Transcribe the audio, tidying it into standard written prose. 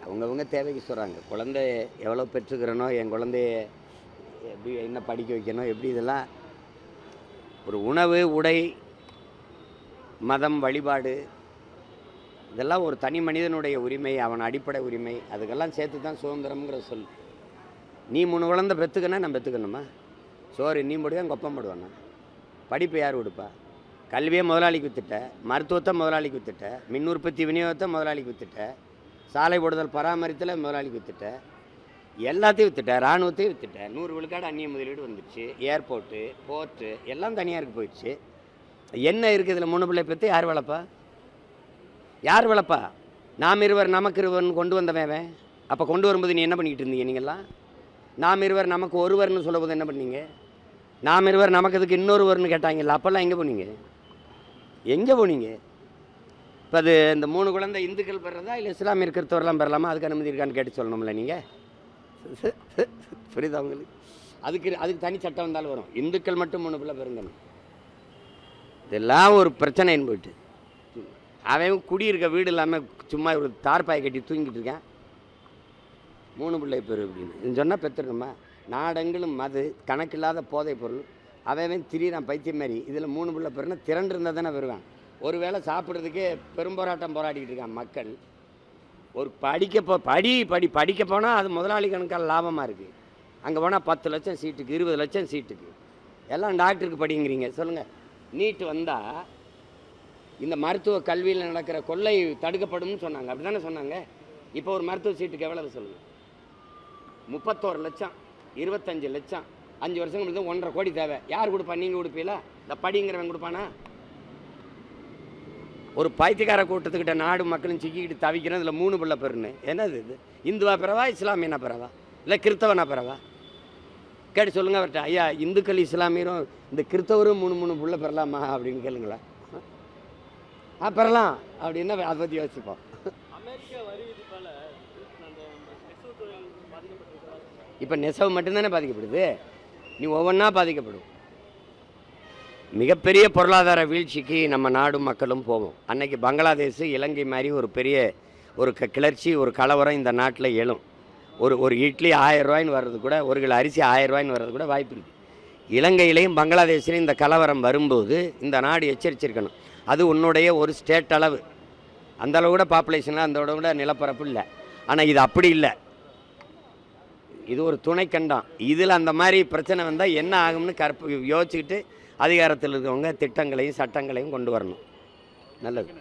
அவங்கவுங்க தேவைக்கு சொல்கிறாங்க. குழந்தை எவ்வளோ பெற்றுக்கிறனோ, என் குழந்தைய எப்படி என்ன படிக்க வைக்கணும், எப்படி இதெல்லாம் ஒரு உணவு, உடை, மதம், வழிபாடு இதெல்லாம் ஒரு தனி மனிதனுடைய உரிமை, அவன் அடிப்படை உரிமை. அதுக்கெல்லாம் சேர்த்து தான் சுதந்திரம்ங்கிற சொல். நீ 3 குழந்தை பெற்றுக்கன்னா நான் பெற்றுக்கணுமா? சோறு நீ போடுவேன், எங்கள் ஒப்பம் போடுவானா? படிப்பு யார் கொடுப்பா? கல்வியை முதலாளிக்கு வித்துட்ட, மருத்துவத்தை முதலாளிக்கு வித்துட்ட, மின் உற்பத்தி விநியோகத்தை முதலாளிக்கு வித்துட்ட, சாலை போடுதல் பராமரித்தில் முதலாளிக்கு வித்துட்ட, எல்லாத்தையும் வித்துட்ட, இராணுவத்தையும் வித்துட்ட. 100 விழுக்காடு அந்நிய முதலீடு வந்துடுச்சு. ஏர்போர்ட்டு, போர்ட்டு எல்லாம் தனியாருக்கு போயிடுச்சு. என்ன இருக்குது இதில்? 3 பிள்ளை பெற்று யார் வளர்ப்பா? யார் வளர்ப்பா? நாம் இருவர் நமக்கு இருவர்னு கொண்டு வந்தவன். அப்போ கொண்டு வரும்போது நீ என்ன பண்ணிக்கிட்டு இருந்தீங்க? நீங்கள்லாம் நாம் இருவர் நமக்கு ஒருவர்னு சொல்லும்போது என்ன பண்ணீங்க? நாம் இருவர் நமக்கு இதுக்கு இன்னொருவர்னு கேட்டாங்கல்ல, அப்போல்லாம் எங்கே போனீங்க? எங்கே போனீங்க? இப்போ அது இந்த 3 குழந்தை இந்துக்கள் பெறதா இல்லை இஸ்லாமிய இருக்கிறவரெல்லாம் பெறலாமா? அதுக்கு அனுமதி இருக்கான்னு கேட்டு சொல்லணும்ல நீங்கள். புரியுதா உங்களுக்கு? அதுக்கு தனி சட்டம் வந்தாலும் வரும். இந்துக்கள் மட்டும் 3 பிள்ளை பெருங்கணும். இதெல்லாம் ஒரு பிரச்சனைன்னு போயிட்டு அவன் குடியிருக்க வீடு இல்லாமல் சும்மா ஒரு தார்பாய் கட்டி தூங்கிட்டு இருக்கேன். 3 பிள்ளை பெரு அப்படின்னு சொன்னால் பெற்றுருக்கோமா? நாடெங்கிலும் மது, கணக்கில்லாத போதைப் பொருள், அவன் திடீரான் பைத்தியம் மாதிரி. இதில் 3 பிள்ளை பெருனா திரண்டு இருந்தால் தானே பெறுவான். ஒரு வேளை சாப்பிட்றதுக்கே பெரும்போராட்டம் போராடிக்கிட்டு இருக்கான் மக்கள். ஒரு படிக்க போனால் அது முதலாளி கணக்கால் லாபமாக இருக்குது. அங்கே போனால் 10 லட்சம் சீட்டுக்கு, 20 லட்சம் சீட்டுக்கு. எல்லாம் டாக்டருக்கு படிங்கிறீங்க. சொல்லுங்கள், நீட்டு வந்தால் இந்த மருத்துவ கல்வியில் நடக்கிற கொள்ளை தடுக்கப்படும்னு சொன்னாங்க. அப்படி தானே சொன்னாங்க? இப்போ ஒரு மருத்துவ சீட்டுக்கு எவ்வளவு சொல்லுங்கள்? 31 லட்சம், 25 லட்சம். 5 வருஷம் 1.5 கோடி தேவை. யார் கொடுப்பா? நீங்கள் கொடுப்பீங்களா? இந்த படிங்கிறவன் கொடுப்பானா? ஒரு பைத்தியக்கார கூட்டத்துக்கிட்ட நாடு மக்களும் சிக்கிக்கிட்டு தவிக்கிறேன். இதில் 3 பிள்ளை பெருன்னு என்னது இது? இந்துவா பிறவா, இஸ்லாமியனா பிறவா, இல்லை கிறிஸ்தவனா பிறவா? கேட்டு சொல்லுங்கள் அவர்கிட்ட. ஐயா, இந்துக்கள் இஸ்லாமியரும் இந்த கிறிஸ்தவரும் 3 பிள்ளை பெறலாமா அப்படின்னு கேளுங்களா? பெறலாம் அப்படின்னா அதை பற்றி யோசிப்போம். இப்போ நெசவு மட்டும்தானே பாதிக்கப்படுது. நீ ஒவ்வொன்றா பாதிக்கப்படும். மிகப்பெரிய பொருளாதார வீழ்ச்சிக்கு நம்ம நாடும் மக்களும் போவோம். அன்னைக்கு பங்களாதேஷ், இலங்கை மாதிரி ஒரு பெரிய ஒரு கிளர்ச்சி, ஒரு கலவரம் இந்த நாட்டில் எழும். ஒரு இட்லி 1000 ரூபாய்ன்னு வர்றது கூட, 1 கிலோ அரிசி 1000 ரூபாய்ன்னு வர்றது கூட வாய்ப்பு இருக்குது. இலங்கையிலையும் பங்களாதேஷ்லையும் இந்த கலவரம் வரும்போது இந்த நாடு எச்சரிச்சிருக்கணும். அது உன்னுடைய ஒரு ஸ்டேட் அளவு. அந்த அளவு கூட பாப்புலேஷனில் அந்த கூட நிலப்பரப்பு இல்லை. ஆனால் இது அப்படி இல்லை. இது ஒரு துணைக்கண்டம். இதில் அந்த மாதிரி பிரச்சனை வந்தால் என்ன ஆகும்னு யோசிச்சுக்கிட்டு அதிகாரத்தில் இருக்கவங்க திட்டங்களையும் சட்டங்களையும் கொண்டு வரணும். நல்லது.